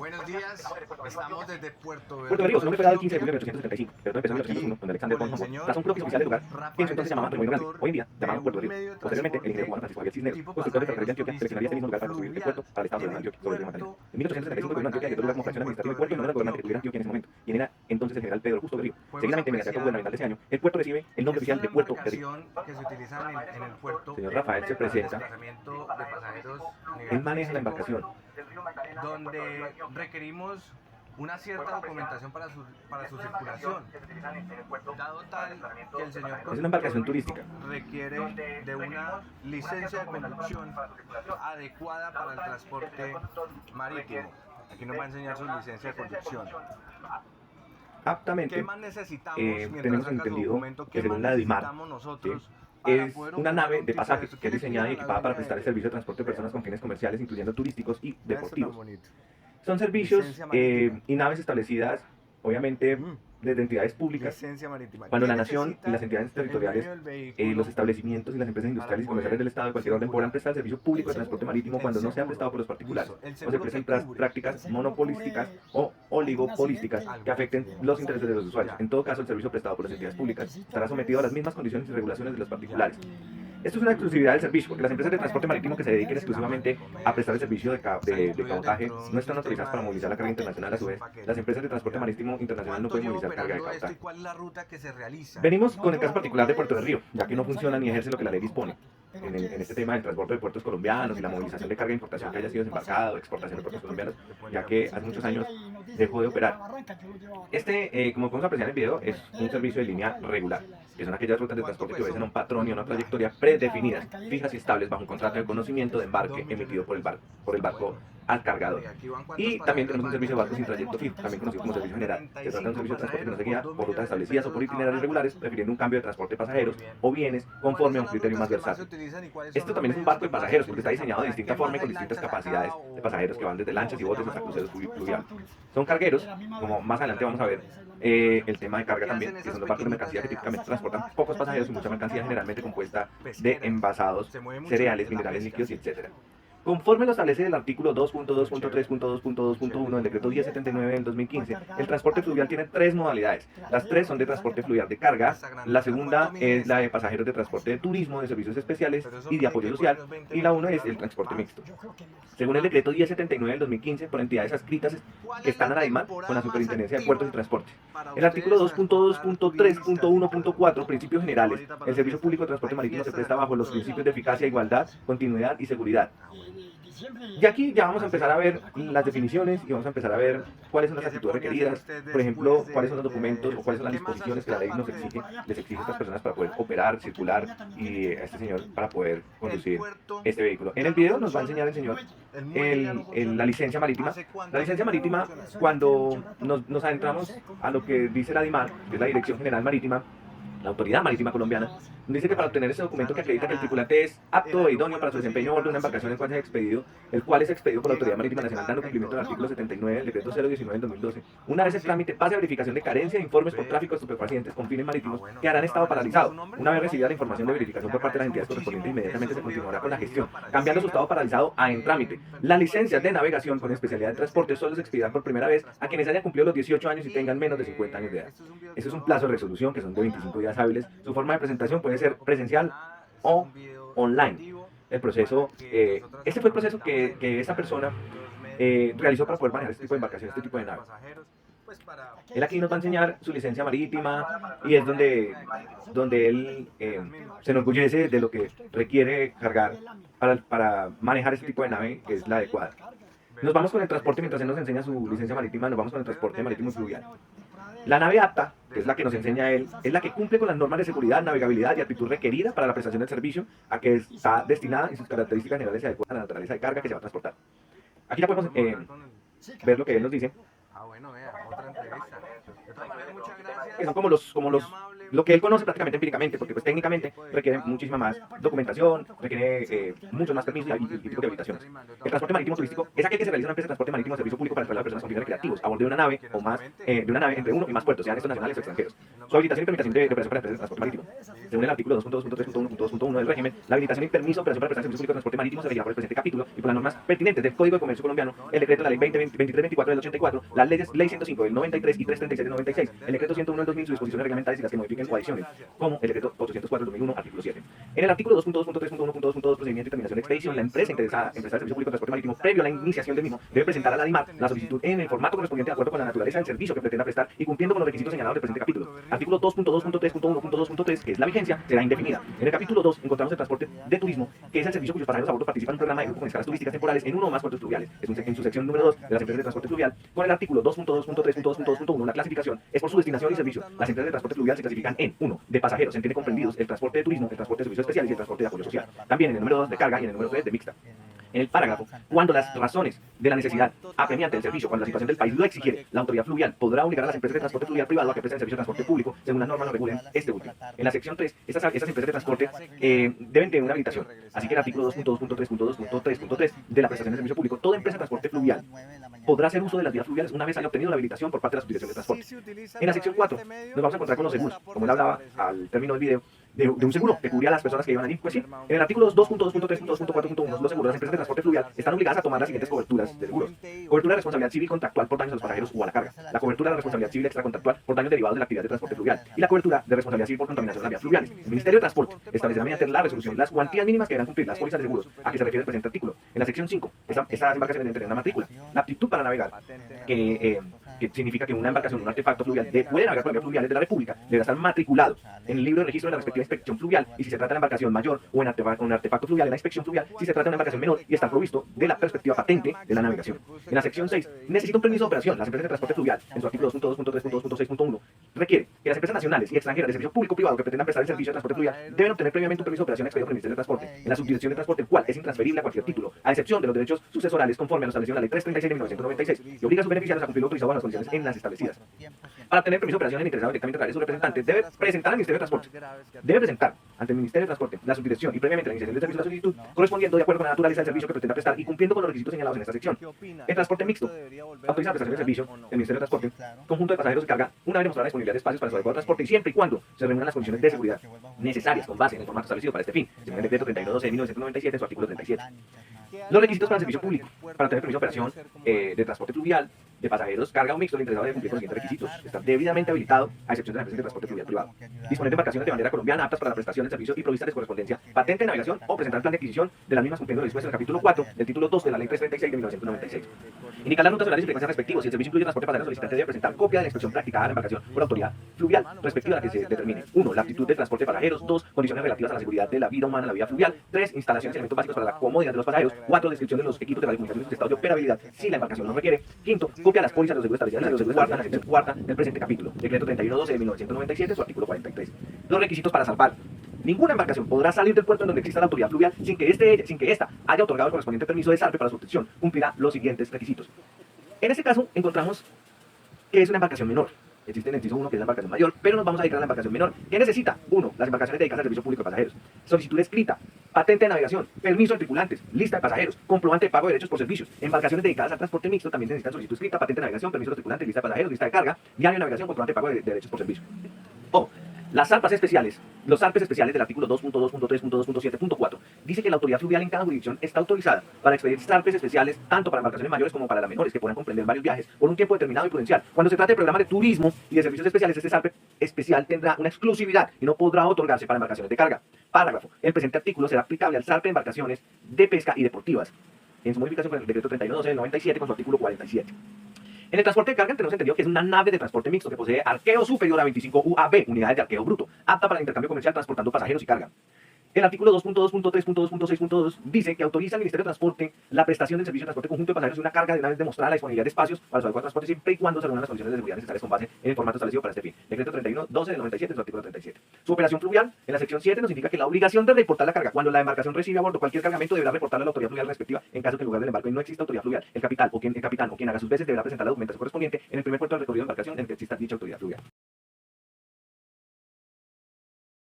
Buenos días, estamos desde Puerto Puerto Berrío, su nombre fue dado el 15 de julio de Berrío. 1875, pero todo empezó en 1801, donde Alexander von El Humboldt señor trazó un croquis oficial del lugar, que en su entonces se llamaba Rafael Remolino Grande, Doctor, hoy en día de llamado Puerto un Berrío. medio de Posteriormente, el ingeniero cubano transporte Francisco Javier Cisneros, tipo constructor de pasajeros ferrocarril de Antioquia, seleccionaría ese mismo lugar para construir el puerto para el estado de fluvial Antioquia, sobre el río Magdalena. puerto En 1865 el gobierno de Antioquia quedó lugar como fracción administrativa y puerto y nombró al gobernante que tuviera Antioquia en ese momento, quien era entonces el general Pedro Justo Berrío. Seguidamente, mediante acto gubernamental de ese año, el puerto recibe el nombre Esta oficial es la de Puerto Berrío. embarcación que se utiliza en el puerto Señor Rafael se para el presenta, desplazamiento de pasajeros a él nivel maneja la turístico, embarcación. donde requerimos una cierta documentación para su circulación, dado tal que el señor Es una embarcación conductor turística. requiere de una licencia de conducción adecuada para el transporte marítimo. Aquí nos va a enseñar su licencia de conducción. Aptamente, ¿Qué más necesitamos mientras tenemos saca su entendido documento? que ¿Qué más según la DIMAR, necesitamos ¿sí? nosotros Es para poder una ocupar nave un de tipo de pasajes esto? que ¿Qué es le piden diseñada y a la equipada para línea prestar el aérea? servicio de transporte de personas con fines comerciales, incluyendo turísticos y Vea esto tan deportivos. bonito. Son servicios Licencia marítima. y naves establecidas, obviamente, desde entidades públicas, Licencia marítima. cuando ¿Qué la nación y necesita las entidades el territoriales, dueño del vehículo los establecimientos y las empresas industriales y comerciales del Estado de cualquier orden podrán prestar el servicio público de transporte marítimo El cuando no sea seguro. prestado por los particulares Listo. ¿El o se seguro presten qué cubre? prácticas monopolísticas o oligopolísticas que afecten los intereses de los usuarios. Ya. En todo caso, el servicio prestado por las entidades públicas estará sometido a las mismas condiciones y regulaciones de los particulares. Esto es una exclusividad del servicio, porque las empresas de transporte marítimo que se dediquen exclusivamente a prestar el servicio de cabotaje no están autorizadas para movilizar la carga internacional. A su vez, las empresas de transporte marítimo internacional no pueden movilizar carga de cabotaje. ¿Cuál es la ruta que se realiza? Venimos con el caso particular de Puerto de Río, ya que no funciona ni ejerce lo que la ley dispone en este tema del transporte de puertos colombianos y la movilización de carga de importación que haya sido desembarcado, exportación de puertos colombianos, ya que hace muchos años dejó de operar. Como podemos apreciar en el video, es un servicio de línea regular, que son aquellas rutas de transporte que obedecen a un patrón y a una trayectoria predefinidas, fijas y estables bajo un contrato de conocimiento de embarque emitido por el barco al cargador. Y también tenemos un servicio de barcos sin trayecto fijo, también conocido como servicio general. Se trata de un servicio de transporte que no se guía por rutas establecidas o por itinerarios regulares, prefiriendo un cambio de transporte de pasajeros o bienes conforme a un criterio más versátil. Esto también es un barco de pasajeros porque está diseñado de distinta forma y con distintas capacidades de pasajeros que van desde lanchas y botes hasta cruceros fluviales. Son cargueros, como más adelante vamos a ver, el tema de carga también, que son los barcos de mercancía que típicamente transportan pocos pasajeros y mucha mercancía generalmente compuesta de envasados, cereales, minerales líquidos y etc. Conforme lo establece el artículo 2.2.3.2.2.1 del decreto 1079 del 2015, el transporte fluvial tiene tres modalidades. Las tres son de transporte fluvial de carga, la segunda es la de pasajeros de transporte de turismo, de servicios especiales y de apoyo social, y la una es el transporte mixto. Según el decreto 1079 del 2015, por entidades adscritas que están a la DIMAR con la Superintendencia de Puertos y Transporte. El artículo 2.2.3.1.4, principios generales. El servicio público de transporte marítimo se presta bajo los principios de eficacia, igualdad, continuidad y seguridad. Y aquí ya vamos a empezar a ver las definiciones y vamos a empezar a ver cuáles son las actitudes requeridas, por ejemplo, cuáles son los documentos o cuáles son las disposiciones que la ley les exige a estas personas para poder operar, circular y a este señor para poder conducir este vehículo. En el video nos va a enseñar el señor la licencia marítima. La licencia marítima, cuando nos adentramos a lo que dice la DIMAR, que es la Dirección General Marítima, la Autoridad Marítima Colombiana, dice que para obtener ese documento que acredita que el tripulante es apto e idóneo para su desempeño a bordo de una embarcación por la Autoridad Marítima Nacional dando cumplimiento al artículo 79 del decreto 019 del 2012. Una vez el trámite pase a verificación de carencia de informes por tráfico de estupefacientes con fines marítimos que harán estado paralizado. Una vez recibida la información de verificación por parte de las entidades correspondientes, inmediatamente se continuará con la gestión, cambiando su estado paralizado a en trámite. Las licencias de navegación con especialidad de transporte solo se expedirán por primera vez a quienes hayan cumplido los 18 años y tengan menos de 50 años de edad. Ese es un plazo de resolución que son de 25 días hábiles. Su forma de presentación puede ser presencial o online. El proceso, este fue el proceso que esa persona realizó para poder manejar este tipo de embarcaciones, este tipo de naves. Él aquí nos va a enseñar su licencia marítima y es donde él se enorgullece de lo que requiere cargar para manejar este tipo de nave, que es la adecuada. Nos vamos con el transporte, mientras él nos enseña su licencia marítima, nos vamos con el transporte marítimo y fluvial. La nave apta, que es la que nos enseña él, es la que cumple con las normas de seguridad, navegabilidad y aptitud requerida para la prestación del servicio a que está destinada y sus características generales se adecuan a la naturaleza de carga que se va a transportar. Aquí ya podemos ver lo que él nos dice. Ah, bueno, vea, otra entrevista. De todas maneras, muchas gracias. Que son como los lo que él conoce prácticamente empíricamente, porque pues técnicamente requiere muchísima más documentación, requiere muchos más permisos y tipo de habilitaciones. El transporte marítimo turístico es aquel que se realiza en una empresa de transporte marítimo o servicio público para trasladar personas con fines recreativos a bordo de una nave o más, de una nave entre uno y más puertos, sean estos nacionales o extranjeros. Su habilitación y permitación de operación para empresas de transporte marítimo. Según el artículo 2.2.3.1.2.1 del régimen, la habilitación y permiso de operación para prestar servicio público de transporte marítimo se regirá por el presente capítulo y por las normas pertinentes del Código de Comercio colombiano, el decreto de la ley 2324 del 84, las leyes ley 105 del 93 y 336 del 96, el decreto 101 del 2000, sus disposiciones reglamentarias y las que modifiquen o adicionen, como el decreto 804 del 2001, artículo 7. En el artículo 2.2.3.1.2.2, procedimiento y terminación de expedición, la empresa interesada en prestar servicio público de transporte marítimo previo a la iniciación del mismo debe presentar a la DIMAR la solicitud en el formato correspondiente de acuerdo con la naturaleza del servicio que pretenda prestar y cumpliendo con los requisitos señalados del presente capítulo. Artículo 2.2.3.1.2.3, que es la vigencia, será indefinida. En el capítulo 2 encontramos el transporte de turismo, que es el servicio cuyos pasajeros a bordo participan en un programa de grupo con escalas turísticas temporales en uno o más puertos fluviales. En su sección número 2 de las empresas de transporte fluvial, con el artículo 2.2.3.2.2.1, la clasificación es por su destinación y servicio. Las empresas de transporte fluvial se clasifican en 1. De pasajeros, se entiende comprendidos el transporte de turismo, el transporte de servicios especiales y el transporte de apoyo social. También en el número 2 de carga y en el número 3 de mixta. En el parágrafo, cuando las razones de la necesidad apremiante del servicio, cuando la situación del país lo exigiere, la autoridad fluvial podrá obligar a las empresas de transporte fluvial privado a que presten servicio de transporte público según las normas lo regulen este último. En la sección 3, estas empresas de transporte deben tener una habilitación. Así que el artículo 2.2.3.2.3.3 de la prestación de servicio público, toda empresa de transporte fluvial podrá hacer uso de las vías fluviales una vez haya obtenido la habilitación por parte de la Subdirección de Transporte. En la sección 4 nos vamos a encontrar con los seguros, como él hablaba al término del video, de un seguro que cubría a las personas que iban allí. Pues sí, en el artículo 2.2.3.2.4.1, los seguros de empresas de transporte fluvial están obligadas a tomar las siguientes coberturas de seguros. Cobertura de responsabilidad civil contractual por daños a los pasajeros o a la carga. La cobertura de responsabilidad civil extracontractual por daños derivados de la actividad de transporte fluvial. Y la cobertura de responsabilidad civil por contaminación de las vías fluviales. El Ministerio de Transporte establecerá mediante la resolución las cuantías mínimas que deberán cumplir las pólizas de seguros a que se refiere el presente artículo. En la sección 5, estas embarcaciones deben tener una matrícula. La aptitud para navegar, que significa que una embarcación, un artefacto fluvial, puede navegar por las vías fluviales de la República, deberá estar matriculado en el libro de registro de la respectiva inspección fluvial, y si se trata de una embarcación mayor o un artefacto fluvial en la inspección fluvial, si se trata de una embarcación menor y está provisto de la perspectiva patente de la navegación. En la sección 6, necesita un permiso de operación. Las empresas de transporte fluvial, en su artículo 2.2.3.2.6.1, requiere que las empresas nacionales y extranjeras de servicio público privado que pretendan prestar el servicio de transporte fluvial deben obtener previamente un permiso de operación expedido por el Ministerio de Transporte, en la Subdirección de Transporte, el cual es intransferible a cualquier título, a excepción de los derechos sucesorales conforme a lo establecido en la Ley 336 de 1996, y obliga a sus beneficiarios a cumplir lo autorizado bajo las condiciones en las establecidas. Para obtener permiso de operación, el interesado directamente a través de su representante debe presentar al Ministerio de Transporte. Debe presentar ante el Ministerio de Transporte la subdirección y previamente la iniciación del servicio de la solicitud, correspondiendo de acuerdo con la naturaleza del servicio que pretenda prestar y cumpliendo con los requisitos señalados en esta sección. El transporte mixto autoriza la prestación de servicio del Ministerio de Transporte, conjunto de pasajeros y carga, una vez demostrada la disponibilidad de espacios para su adecuado transporte y siempre y cuando se reúnan las condiciones de seguridad necesarias con base en el formato establecido para este fin, según el decreto 3112 de 1997, su artículo 37. Los requisitos para el servicio público, para tener permiso de operación de transporte fluvial, de pasajeros, carga o mixto, el interesado debe cumplir con los siguientes requisitos: estar debidamente habilitado, a excepción de las empresas de transporte fluvial privado; disponer de embarcaciones de bandera colombiana aptas para la prestación del servicio y provistas de correspondencia, patente de navegación o presentar plan de adquisición de las mismas cumpliendo lo dispuesto en el capítulo 4 del título 2 de la Ley 336 de 1996. Indicar las rutas, horarios y frecuencias respectivos. Si el servicio incluye transporte de pasajeros, el solicitante debe presentar copia de la inspección practicada a la embarcación por la autoridad fluvial respectiva a la que se determine: 1. La aptitud del transporte de pasajeros; 2. Condiciones relativas a la seguridad de la vida humana en la vía fluvial; 3. Instalaciones y elementos básicos para la comodidad de los pasajeros; 4. Descripción de los equipos de radiocomunicaciones en su estado de operabilidad si la embarcación lo requiere; 5. Copia de las pólizas de los seguros establecidas en la sección cuarta del presente capítulo, decreto 3112 de 1997, su artículo 43. Los requisitos para salvar. Ninguna embarcación podrá salir del puerto en donde exista la autoridad fluvial sin que ésta haya otorgado el correspondiente permiso de zarpe para su obtención. Cumplirá los siguientes requisitos. En este caso encontramos que es una embarcación menor. Existe en el inciso 1 que es la embarcación mayor, pero nos vamos a dedicar a la embarcación menor. ¿Qué necesita? 1. Las embarcaciones dedicadas al servicio público de pasajeros. Solicitud escrita, patente de navegación, permiso de tripulantes, lista de pasajeros, comprobante de pago de derechos por servicios. Embarcaciones dedicadas al transporte mixto también necesitan solicitud escrita, patente de navegación, permiso de tripulantes, lista de pasajeros, lista de carga, diario de navegación, comprobante de pago de derechos por servicio. O las zarpas especiales, los zarpes especiales del artículo 2.2.3.2.7.4, dice que la autoridad fluvial en cada jurisdicción está autorizada para expedir zarpes especiales tanto para embarcaciones mayores como para las menores, que puedan comprender varios viajes por un tiempo determinado y prudencial. Cuando se trate de programas de turismo y de servicios especiales, este zarpe especial tendrá una exclusividad y no podrá otorgarse para embarcaciones de carga. Parágrafo. El presente artículo será aplicable al zarpe de embarcaciones de pesca y deportivas, en su modificación con el decreto 3112 del 97 con su artículo 47. En el transporte de carga tenemos entendido que es una nave de transporte mixto que posee arqueo superior a 25 UAB, unidades de arqueo bruto, apta para el intercambio comercial transportando pasajeros y carga. El artículo 2.2.3.2.6.2 dice que autoriza al Ministerio de Transporte la prestación del servicio de transporte conjunto de pasajeros y una carga de una vez demostrada la disponibilidad de espacios para su adecuado transporte siempre y cuando se reúnan las condiciones de seguridad necesarias con base en el formato establecido para este fin. Decreto 3112 del 97, su artículo 37. Su operación fluvial, en la sección 7, nos indica que la obligación de reportar la carga cuando la embarcación recibe a bordo cualquier cargamento deberá reportarlo a la autoridad fluvial respectiva en caso que en lugar del embarque no exista autoridad fluvial. El capitán o quien haga sus veces deberá presentar la documentación correspondiente en el primer puerto del recorrido de embarcación en el que exista dicha autoridad fluvial.